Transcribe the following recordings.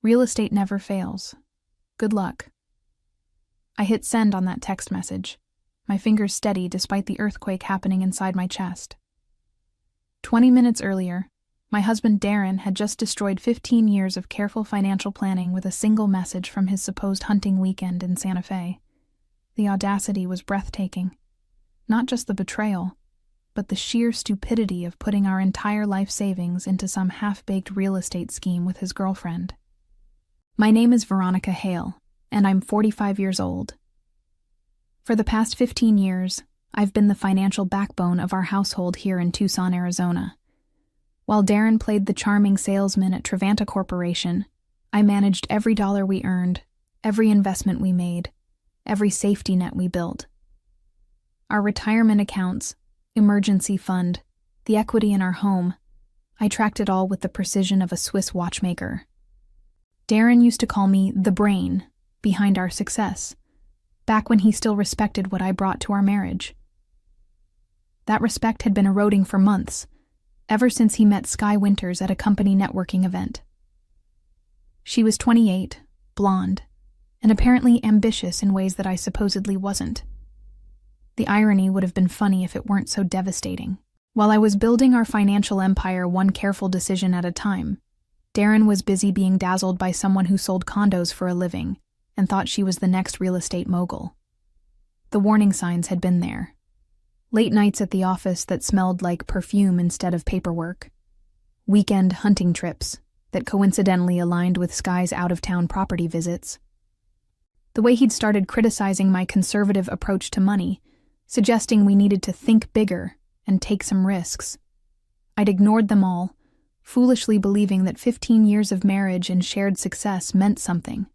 Real estate never fails. Good luck. I hit send on that text message, my fingers steady despite the earthquake happening inside my chest. 20 minutes earlier, my husband Darren had just destroyed 15 years of careful financial planning with a single message from his supposed hunting weekend in Santa Fe. The audacity was breathtaking. Not just the betrayal, but the sheer stupidity of putting our entire life savings into some half-baked real estate scheme with his girlfriend. My name is Veronica Hale, and I'm 45 years old. For the past 15 years, I've been the financial backbone of our household here in Tucson, Arizona. While Darren played the charming salesman at Trevanta Corporation, I managed every dollar we earned, every investment we made, every safety net we built. Our retirement accounts, emergency fund, the equity in our home, I tracked it all with the precision of a Swiss watchmaker. Darren used to call me the brain behind our success, back when he still respected what I brought to our marriage. That respect had been eroding for months, ever since he met Sky Winters at a company networking event. She was 28, blonde, and apparently ambitious in ways that I supposedly wasn't. The irony would have been funny if it weren't so devastating. While I was building our financial empire one careful decision at a time, Darren was busy being dazzled by someone who sold condos for a living and thought she was the next real estate mogul. The warning signs had been there. Late nights at the office that smelled like perfume instead of paperwork. Weekend hunting trips that coincidentally aligned with Sky's out-of-town property visits. The way he'd started criticizing my conservative approach to money, suggesting we needed to think bigger and take some risks. I'd ignored them all, foolishly believing that 15 years of marriage and shared success meant something.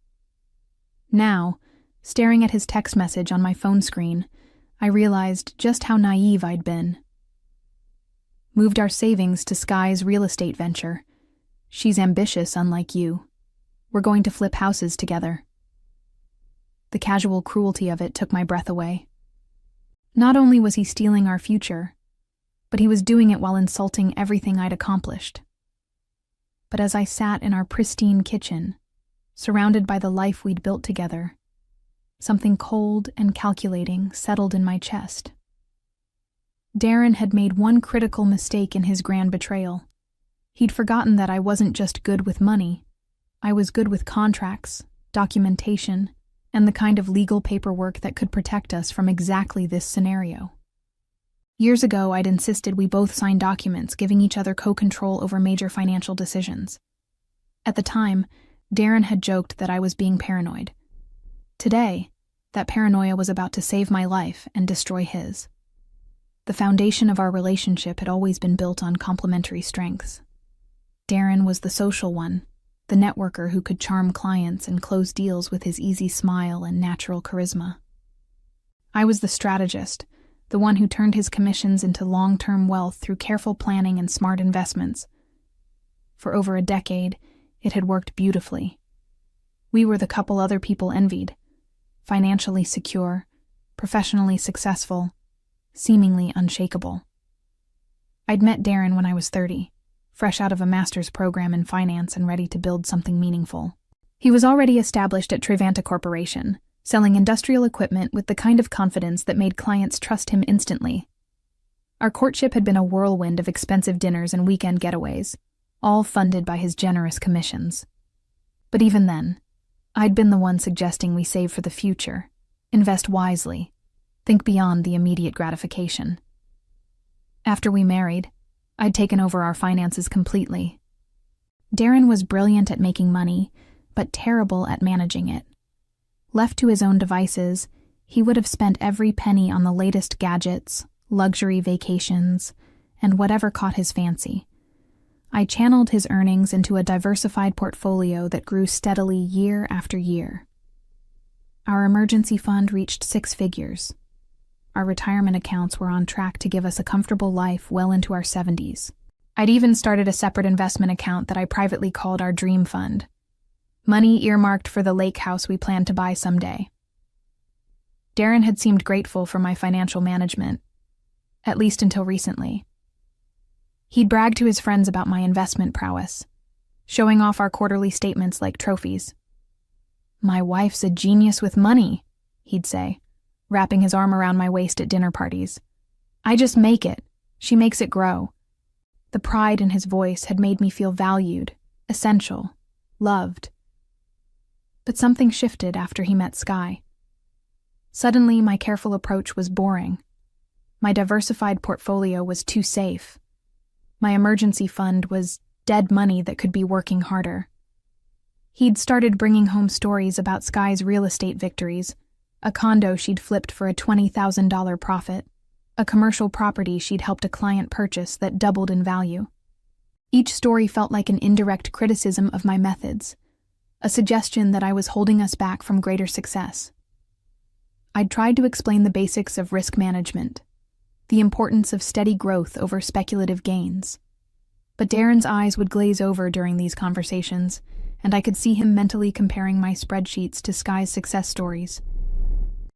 Now, staring at his text message on my phone screen, I realized just how naive I'd been. Moved our savings to Sky's real estate venture. She's ambitious, unlike you. We're going to flip houses together. The casual cruelty of it took my breath away. Not only was he stealing our future, but he was doing it while insulting everything I'd accomplished. But as I sat in our pristine kitchen, surrounded by the life we'd built together, something cold and calculating settled in my chest. Darren had made one critical mistake in his grand betrayal. He'd forgotten that I wasn't just good with money. I was good with contracts, documentation, and the kind of legal paperwork that could protect us from exactly this scenario. Years ago, I'd insisted we both sign documents giving each other co-control over major financial decisions. At the time, Darren had joked that I was being paranoid. Today, that paranoia was about to save my life and destroy his. The foundation of our relationship had always been built on complementary strengths. Darren was the social one, the networker who could charm clients and close deals with his easy smile and natural charisma. I was the strategist, the one who turned his commissions into long-term wealth through careful planning and smart investments. For over a decade, it had worked beautifully. We were the couple other people envied, financially secure, professionally successful, seemingly unshakable. I'd met Darren when I was 30, fresh out of a master's program in finance and ready to build something meaningful. He was already established at Trevanta Corporation, selling industrial equipment with the kind of confidence that made clients trust him instantly. Our courtship had been a whirlwind of expensive dinners and weekend getaways, all funded by his generous commissions. But even then, I'd been the one suggesting we save for the future, invest wisely, think beyond the immediate gratification. After we married, I'd taken over our finances completely. Darren was brilliant at making money, but terrible at managing it. Left to his own devices, he would have spent every penny on the latest gadgets, luxury vacations, and whatever caught his fancy. I channeled his earnings into a diversified portfolio that grew steadily year after year. Our emergency fund reached 6 figures. Our retirement accounts were on track to give us a comfortable life well into our 70s. I'd even started a separate investment account that I privately called our Dream Fund. Money earmarked for the lake house we planned to buy someday. Darren had seemed grateful for my financial management, at least until recently. He'd bragged to his friends about my investment prowess, showing off our quarterly statements like trophies. "My wife's a genius with money," he'd say, wrapping his arm around my waist at dinner parties. "I just make it. She makes it grow." The pride in his voice had made me feel valued, essential, loved. But something shifted after he met Sky. Suddenly, my careful approach was boring. My diversified portfolio was too safe. My emergency fund was dead money that could be working harder. He'd started bringing home stories about Sky's real estate victories, a condo she'd flipped for a $20,000 profit, a commercial property she'd helped a client purchase that doubled in value. Each story felt like an indirect criticism of my methods, a suggestion that I was holding us back from greater success. I'd tried to explain the basics of risk management, the importance of steady growth over speculative gains. But Darren's eyes would glaze over during these conversations, and I could see him mentally comparing my spreadsheets to Sky's success stories.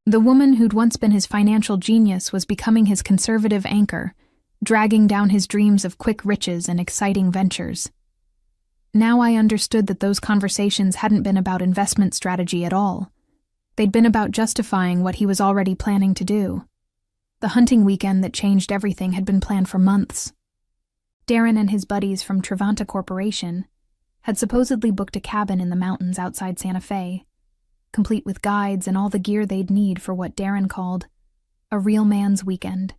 The woman who'd once been his financial genius was becoming his conservative anchor, dragging down his dreams of quick riches and exciting ventures. Now I understood that those conversations hadn't been about investment strategy at all. They'd been about justifying what he was already planning to do. The hunting weekend that changed everything had been planned for months. Darren and his buddies from Trevanta Corporation had supposedly booked a cabin in the mountains outside Santa Fe, complete with guides and all the gear they'd need for what Darren called a real man's weekend.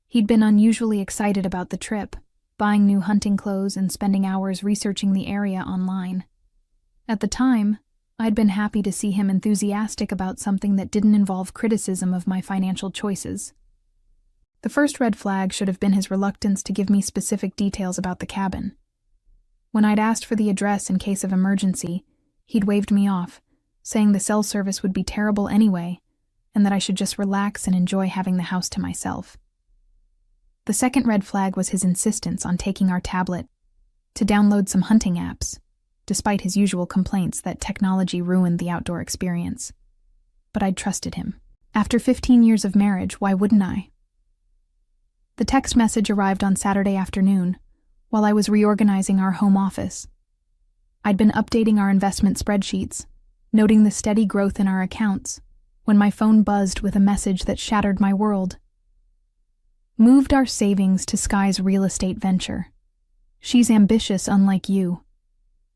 He'd been unusually excited about the trip, buying new hunting clothes and spending hours researching the area online. At the time, I'd been happy to see him enthusiastic about something that didn't involve criticism of my financial choices. The first red flag should have been his reluctance to give me specific details about the cabin. When I'd asked for the address in case of emergency, he'd waved me off, saying the cell service would be terrible anyway, and that I should just relax and enjoy having the house to myself. The second red flag was his insistence on taking our tablet to download some hunting apps, despite his usual complaints that technology ruined the outdoor experience. But I'd trusted him. After 15 years of marriage, why wouldn't I? The text message arrived on Saturday afternoon, while I was reorganizing our home office. I'd been updating our investment spreadsheets, noting the steady growth in our accounts, when my phone buzzed with a message that shattered my world. Moved our savings to Sky's real estate venture. She's ambitious unlike you.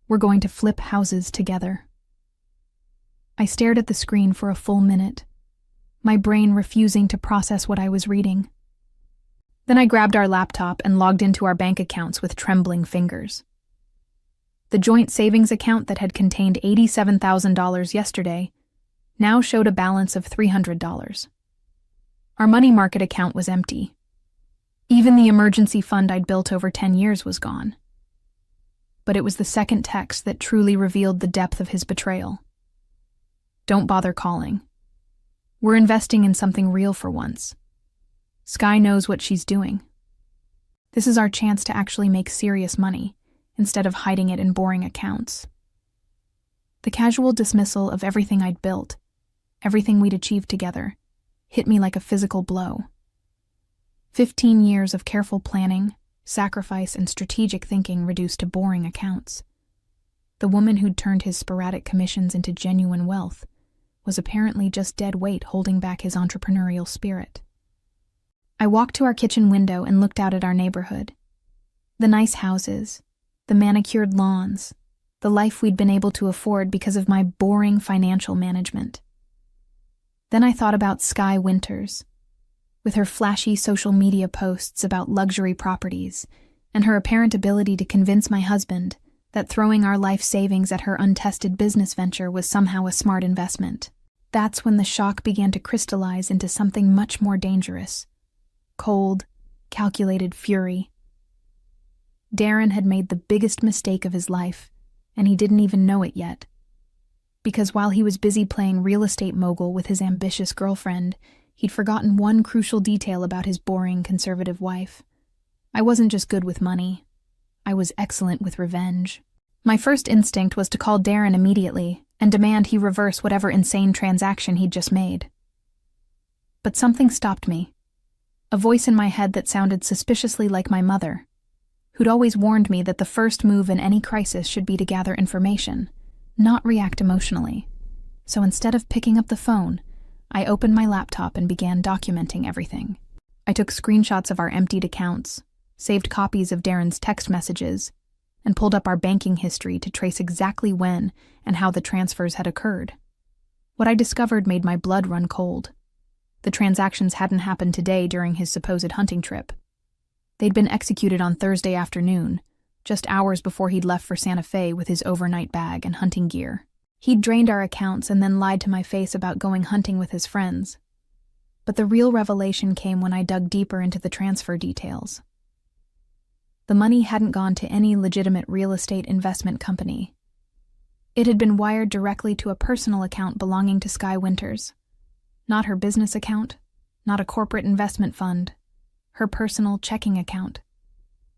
We're going to flip houses together. I stared at the screen for a full minute, my brain refusing to process what I was reading. Then I grabbed our laptop and logged into our bank accounts with trembling fingers. The joint savings account that had contained $87,000 yesterday now showed a balance of $300. Our money market account was empty. Even the emergency fund I'd built over 10 years was gone. But it was the second text that truly revealed the depth of his betrayal. "Don't bother calling. We're investing in something real for once. Sky knows what she's doing. This is our chance to actually make serious money, instead of hiding it in boring accounts." The casual dismissal of everything I'd built, everything we'd achieved together, hit me like a physical blow. 15 years of careful planning, sacrifice, and strategic thinking reduced to boring accounts. The woman who'd turned his sporadic commissions into genuine wealth was apparently just dead weight holding back his entrepreneurial spirit. I walked to our kitchen window and looked out at our neighborhood. The nice houses, the manicured lawns, the life we'd been able to afford because of my boring financial management. Then I thought about Sky Winters, with her flashy social media posts about luxury properties, and her apparent ability to convince my husband that throwing our life savings at her untested business venture was somehow a smart investment. That's when the shock began to crystallize into something much more dangerous. Cold, calculated fury. Darren had made the biggest mistake of his life, and he didn't even know it yet. Because while he was busy playing real estate mogul with his ambitious girlfriend, he'd forgotten one crucial detail about his boring, conservative wife. I wasn't just good with money. I was excellent with revenge. My first instinct was to call Darren immediately and demand he reverse whatever insane transaction he'd just made. But something stopped me. A voice in my head that sounded suspiciously like my mother, who'd always warned me that the first move in any crisis should be to gather information, not react emotionally. So instead of picking up the phone, I opened my laptop and began documenting everything. I took screenshots of our emptied accounts, saved copies of Darren's text messages, and pulled up our banking history to trace exactly when and how the transfers had occurred. What I discovered made my blood run cold. The transactions hadn't happened today during his supposed hunting trip. They'd been executed on Thursday afternoon, just hours before he'd left for Santa Fe with his overnight bag and hunting gear. He'd drained our accounts and then lied to my face about going hunting with his friends. But the real revelation came when I dug deeper into the transfer details. The money hadn't gone to any legitimate real estate investment company. It had been wired directly to a personal account belonging to Sky Winters. Not her business account, not a corporate investment fund, her personal checking account,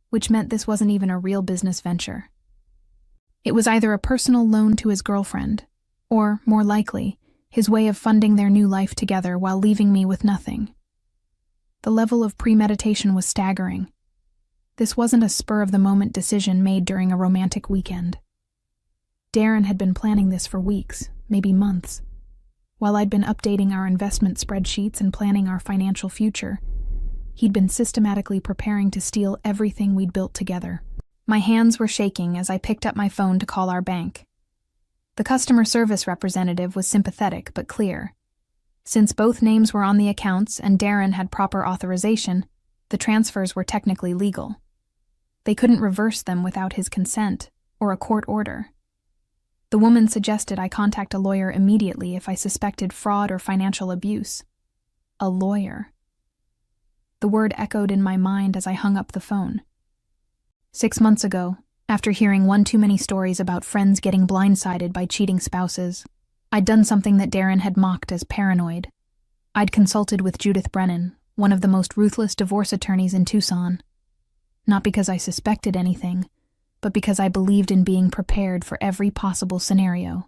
which meant this wasn't even a real business venture. It was either a personal loan to his girlfriend, or, more likely, his way of funding their new life together while leaving me with nothing. The level of premeditation was staggering. This wasn't a spur-of-the-moment decision made during a romantic weekend. Darren had been planning this for weeks, maybe months. While I'd been updating our investment spreadsheets and planning our financial future, he'd been systematically preparing to steal everything we'd built together. My hands were shaking as I picked up my phone to call our bank. The customer service representative was sympathetic but clear. Since both names were on the accounts and Darren had proper authorization, the transfers were technically legal. They couldn't reverse them without his consent or a court order. The woman suggested I contact a lawyer immediately if I suspected fraud or financial abuse. A lawyer. The word echoed in my mind as I hung up the phone. 6 months ago, after hearing one too many stories about friends getting blindsided by cheating spouses, I'd done something that Darren had mocked as paranoid. I'd consulted with Judith Brennan, one of the most ruthless divorce attorneys in Tucson. Not because I suspected anything, but because I believed in being prepared for every possible scenario.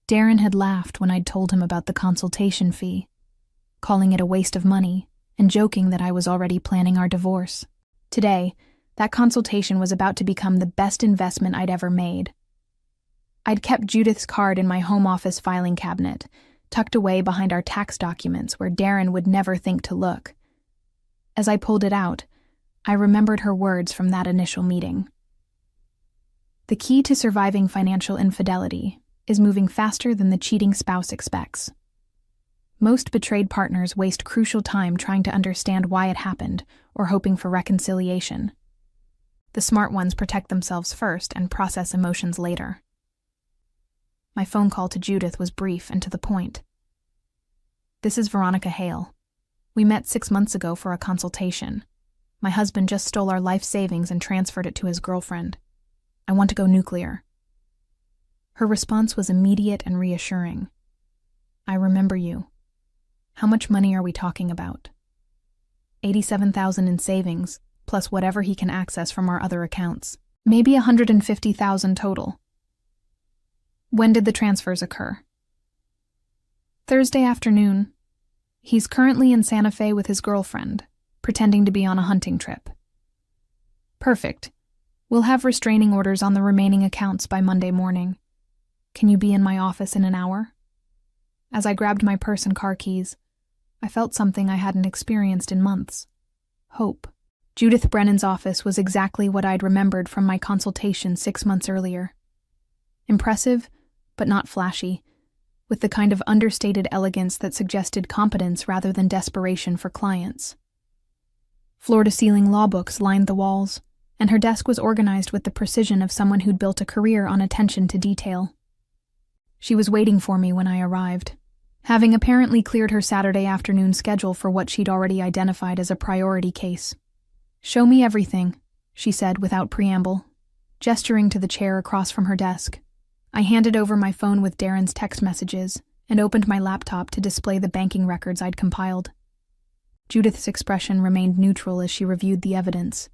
Darren had laughed when I'd told him about the consultation fee, calling it a waste of money and joking that I was already planning our divorce. Today, that consultation was about to become the best investment I'd ever made. I'd kept Judith's card in my home office filing cabinet, tucked away behind our tax documents where Darren would never think to look. As I pulled it out, I remembered her words from that initial meeting. The key to surviving financial infidelity is moving faster than the cheating spouse expects. Most betrayed partners waste crucial time trying to understand why it happened or hoping for reconciliation. The smart ones protect themselves first and process emotions later. My phone call to Judith was brief and to the point. This is Veronica Hale. We met 6 months ago for a consultation. My husband just stole our life savings and transferred it to his girlfriend. I want to go nuclear. Her response was immediate and reassuring. I remember you. How much money are we talking about? $87,000 in savings, plus whatever he can access from our other accounts. Maybe $150,000 total. When did the transfers occur? Thursday afternoon. He's currently in Santa Fe with his girlfriend, pretending to be on a hunting trip. Perfect. We'll have restraining orders on the remaining accounts by Monday morning. Can you be in my office in an hour? As I grabbed my purse and car keys, I felt something I hadn't experienced in months. Hope. Judith Brennan's office was exactly what I'd remembered from my consultation 6 months earlier. Impressive, but not flashy, with the kind of understated elegance that suggested competence rather than desperation for clients. Floor-to-ceiling law books lined the walls, and her desk was organized with the precision of someone who'd built a career on attention to detail. She was waiting for me when I arrived, having apparently cleared her Saturday afternoon schedule for what she'd already identified as a priority case. "Show me everything," she said without preamble, gesturing to the chair across from her desk. I handed over my phone with Darren's text messages and opened my laptop to display the banking records I'd compiled. Judith's expression remained neutral as she reviewed the evidence,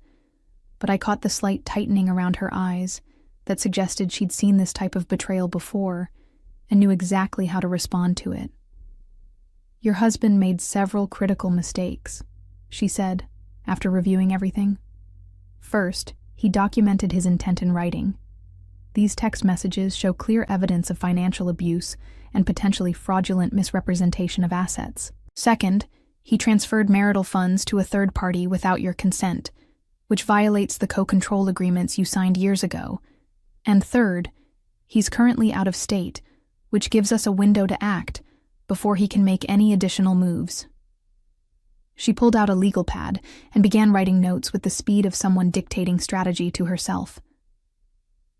but I caught the slight tightening around her eyes that suggested she'd seen this type of betrayal before and knew exactly how to respond to it. "Your husband made several critical mistakes," she said, after reviewing everything. "First, he documented his intent in writing. These text messages show clear evidence of financial abuse and potentially fraudulent misrepresentation of assets. Second, he transferred marital funds to a third party without your consent, which violates the co-control agreements you signed years ago. And third, he's currently out of state, which gives us a window to act before he can make any additional moves. She pulled out a legal pad and began writing notes with the speed of someone dictating strategy to herself.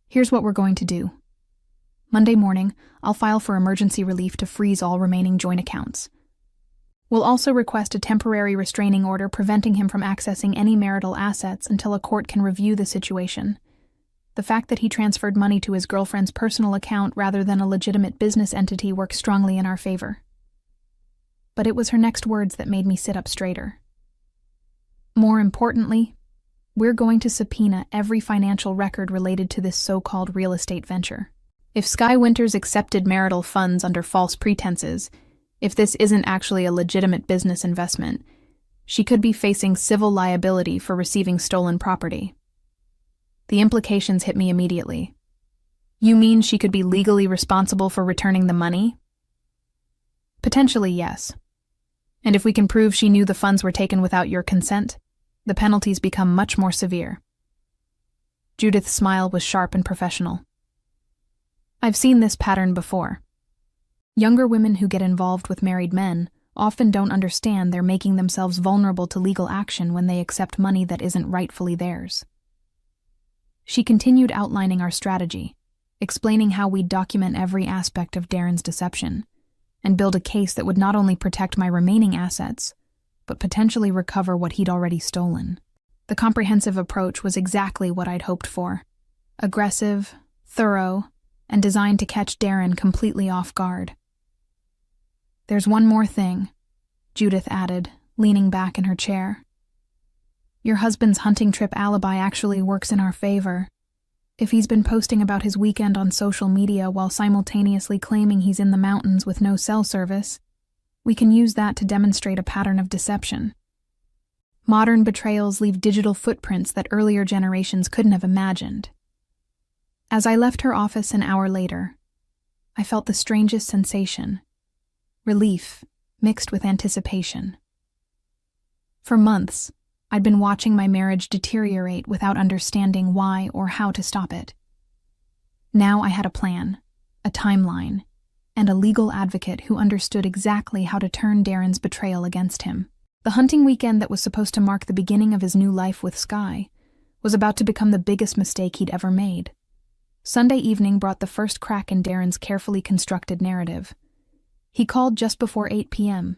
Here's what we're going to do. Monday morning, I'll file for emergency relief to freeze all remaining joint accounts. We'll also request a temporary restraining order preventing him from accessing any marital assets until a court can review the situation. The fact that he transferred money to his girlfriend's personal account rather than a legitimate business entity works strongly in our favor. But it was her next words that made me sit up straighter. More importantly, we're going to subpoena every financial record related to this so-called real estate venture. If Sky Winters accepted marital funds under false pretenses, if this isn't actually a legitimate business investment, she could be facing civil liability for receiving stolen property. The implications hit me immediately. You mean she could be legally responsible for returning the money? Potentially, yes. And if we can prove she knew the funds were taken without your consent, the penalties become much more severe. Judith's smile was sharp and professional. I've seen this pattern before. Younger women who get involved with married men often don't understand they're making themselves vulnerable to legal action when they accept money that isn't rightfully theirs. She continued outlining our strategy, explaining how we'd document every aspect of Darren's deception and build a case that would not only protect my remaining assets, but potentially recover what he'd already stolen. The comprehensive approach was exactly what I'd hoped for. Aggressive, thorough, and designed to catch Darren completely off guard. There's one more thing, Judith added, leaning back in her chair. Your husband's hunting trip alibi actually works in our favor. If he's been posting about his weekend on social media while simultaneously claiming he's in the mountains with no cell service, we can use that to demonstrate a pattern of deception. Modern betrayals leave digital footprints that earlier generations couldn't have imagined. As I left her office an hour later, I felt the strangest sensation, relief mixed with anticipation. For months, I'd been watching my marriage deteriorate without understanding why or how to stop it. Now I had a plan, a timeline, and a legal advocate who understood exactly how to turn Darren's betrayal against him. The hunting weekend that was supposed to mark the beginning of his new life with Sky was about to become the biggest mistake he'd ever made. Sunday evening brought the first crack in Darren's carefully constructed narrative. He called just before 8 p.m.,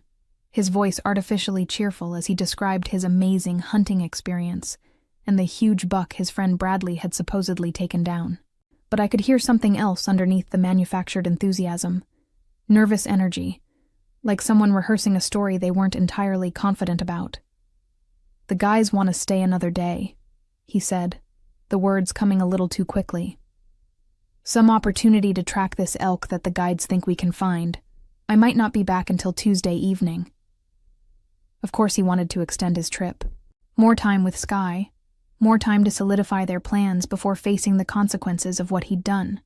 his voice artificially cheerful as he described his amazing hunting experience and the huge buck his friend Bradley had supposedly taken down. But I could hear something else underneath the manufactured enthusiasm. Nervous energy, like someone rehearsing a story they weren't entirely confident about. "The guys want to stay another day," he said, the words coming a little too quickly. "Some opportunity to track this elk that the guides think we can find. I might not be back until Tuesday evening." Of course he wanted to extend his trip. More time with Sky, more time to solidify their plans before facing the consequences of what he'd done.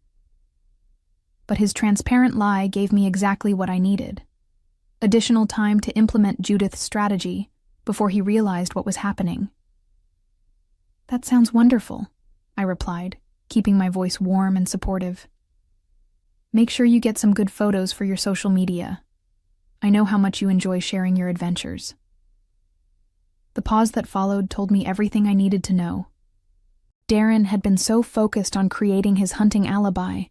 But his transparent lie gave me exactly what I needed. Additional time to implement Judith's strategy before he realized what was happening. "That sounds wonderful," I replied, keeping my voice warm and supportive. "Make sure you get some good photos for your social media. I know how much you enjoy sharing your adventures." The pause that followed told me everything I needed to know. Darren had been so focused on creating his hunting alibi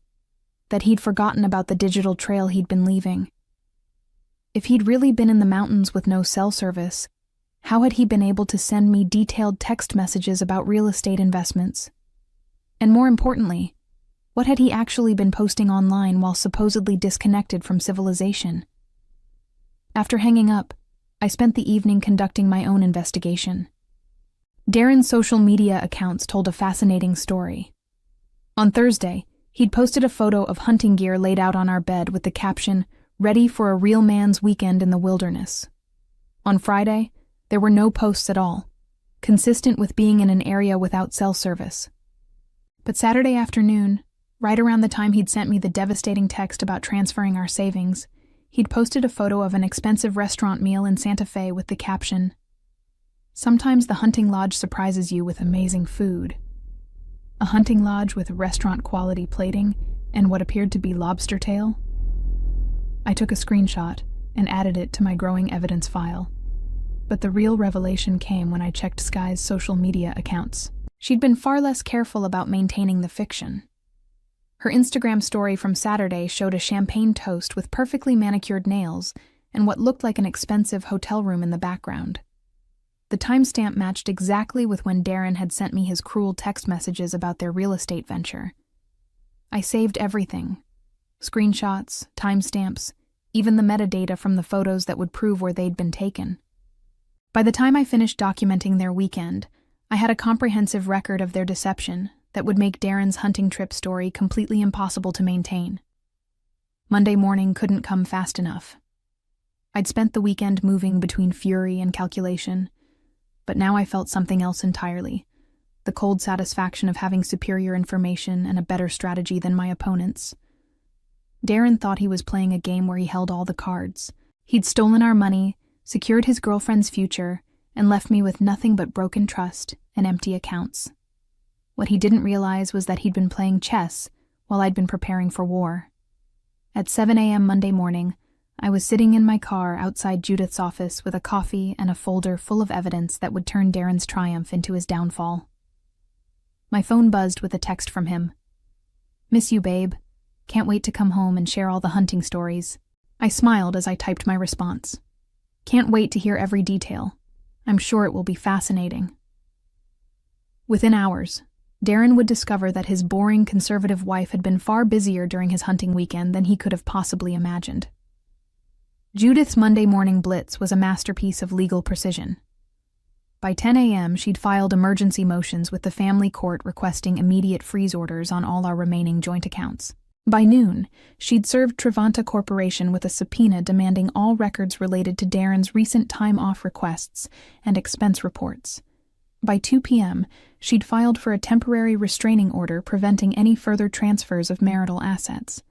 that he'd forgotten about the digital trail he'd been leaving. If he'd really been in the mountains with no cell service, how had he been able to send me detailed text messages about real estate investments? And more importantly, what had he actually been posting online while supposedly disconnected from civilization? After hanging up, I spent the evening conducting my own investigation. Darren's social media accounts told a fascinating story. On Thursday, he'd posted a photo of hunting gear laid out on our bed with the caption, "Ready for a real man's weekend in the wilderness." On Friday, there were no posts at all. consistent with being in an area without cell service. But Saturday afternoon, right around the time he'd sent me the devastating text about transferring our savings, he'd posted a photo of an expensive restaurant meal in Santa Fe with the caption, "Sometimes the hunting lodge surprises you with amazing food." A hunting lodge with restaurant-quality plating and what appeared to be lobster tail? I took a screenshot and added it to my growing evidence file. But the real revelation came when I checked Sky's social media accounts. She'd been far less careful about maintaining the fiction. Her Instagram story from Saturday showed a champagne toast with perfectly manicured nails and what looked like an expensive hotel room in the background. The timestamp matched exactly with when Darren had sent me his cruel text messages about their real estate venture. I saved everything. Screenshots, timestamps, even the metadata from the photos that would prove where they'd been taken. By the time I finished documenting their weekend, I had a comprehensive record of their deception that would make Darren's hunting trip story completely impossible to maintain. Monday morning couldn't come fast enough. I'd spent the weekend moving between fury and calculation, but now I felt something else entirely, the cold satisfaction of having superior information and a better strategy than my opponents. Darren thought he was playing a game where he held all the cards. He'd stolen our money, secured his girlfriend's future, and left me with nothing but broken trust and empty accounts. What he didn't realize was that he'd been playing chess while I'd been preparing for war. At 7 a.m. Monday morning, I was sitting in my car outside Judith's office with a coffee and a folder full of evidence that would turn Darren's triumph into his downfall. My phone buzzed with a text from him. "Miss you, babe. Can't wait to come home and share all the hunting stories." I smiled as I typed my response. "Can't wait to hear every detail. I'm sure it will be fascinating." Within hours, Darren would discover that his boring conservative wife had been far busier during his hunting weekend than he could have possibly imagined. Judith's Monday morning blitz was a masterpiece of legal precision. By 10 a.m., she'd filed emergency motions with the family court requesting immediate freeze orders on all our remaining joint accounts. By noon, she'd served Trevanta Corporation with a subpoena demanding all records related to Darren's recent time-off requests and expense reports. By 2 p.m., she'd filed for a temporary restraining order preventing any further transfers of marital assets.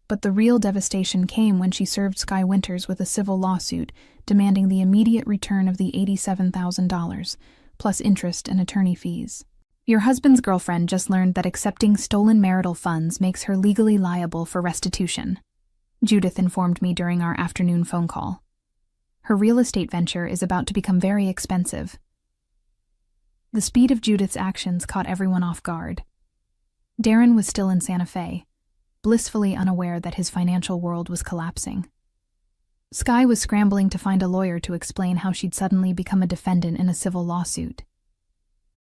But the real devastation came when she served Sky Winters with a civil lawsuit demanding the immediate return of the $87,000, plus interest and attorney fees. "Your husband's girlfriend just learned that accepting stolen marital funds makes her legally liable for restitution," Judith informed me during our afternoon phone call. "Her real estate venture is about to become very expensive." The speed of Judith's actions caught everyone off guard. Darren was still in Santa Fe, blissfully unaware that his financial world was collapsing. Sky was scrambling to find a lawyer to explain how she'd suddenly become a defendant in a civil lawsuit.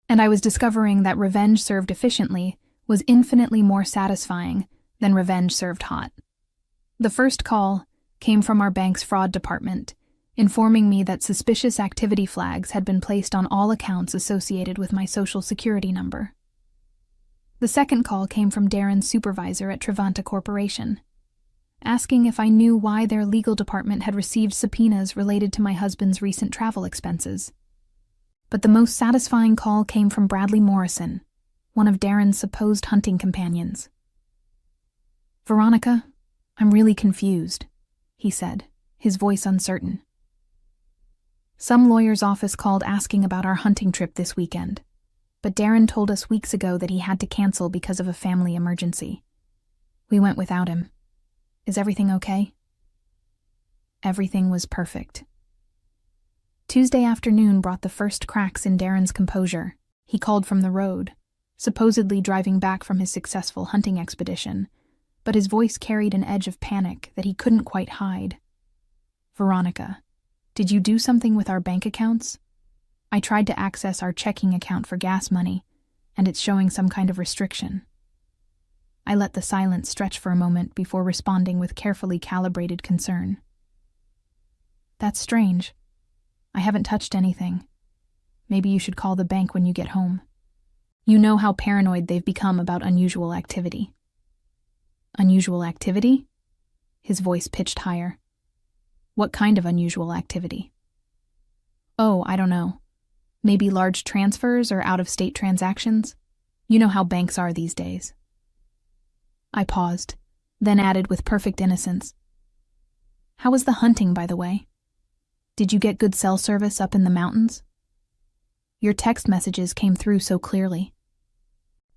And I was discovering that revenge served efficiently was infinitely more satisfying than revenge served hot. The first call came from our bank's fraud department, informing me that suspicious activity flags had been placed on all accounts associated with my social security number. The second call came from Darren's supervisor at Trevanta Corporation, asking if I knew why their legal department had received subpoenas related to my husband's recent travel expenses. But the most satisfying call came from Bradley Morrison, one of Darren's supposed hunting companions. "Veronica, I'm really confused," he said, his voice uncertain. "Some lawyer's office called asking about our hunting trip this weekend, but Darren told us weeks ago that he had to cancel because of a family emergency. We went without him. Is everything okay?" Everything was perfect. Tuesday afternoon brought the first cracks in Darren's composure. He called from the road, supposedly driving back from his successful hunting expedition, but his voice carried an edge of panic that he couldn't quite hide. "Veronica, did you do something with our bank accounts? I tried to access our checking account for gas money, and it's showing some kind of restriction." I let the silence stretch for a moment before responding with carefully calibrated concern. "That's strange. I haven't touched anything. Maybe you should call the bank when you get home. You know how paranoid they've become about unusual activity." "Unusual activity?" His voice pitched higher. "What kind of unusual activity?" "Oh, I don't know. Maybe large transfers or out-of-state transactions? You know how banks are these days. I paused, then added with perfect innocence. How was the hunting, by the way? Did you get good cell service up in the mountains? Your text messages came through so clearly.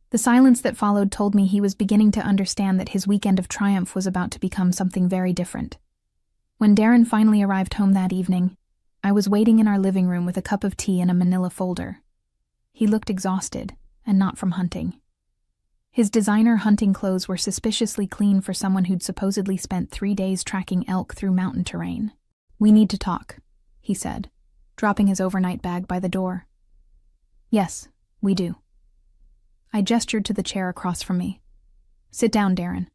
The silence that followed told me he was beginning to understand that his weekend of triumph was about to become something very different. When Darren finally arrived home that evening, I was waiting in our living room with a cup of tea and a manila folder. He looked exhausted, and not from hunting. His designer hunting clothes were suspiciously clean for someone who'd supposedly spent 3 days tracking elk through mountain terrain. "We need to talk," he said, dropping his overnight bag by the door. "Yes, we do." I gestured to the chair across from me. "Sit down, Darren.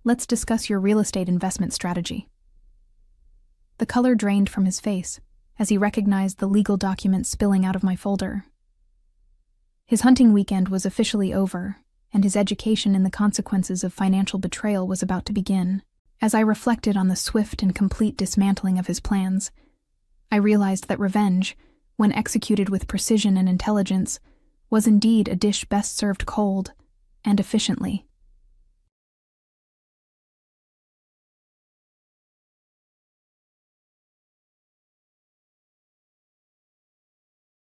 Let's discuss your real estate investment strategy." The color drained from his face as he recognized the legal documents spilling out of my folder. His hunting weekend was officially over, and his education in the consequences of financial betrayal was about to begin. As I reflected on the swift and complete dismantling of his plans, I realized that revenge, when executed with precision and intelligence, was indeed a dish best served cold and efficiently.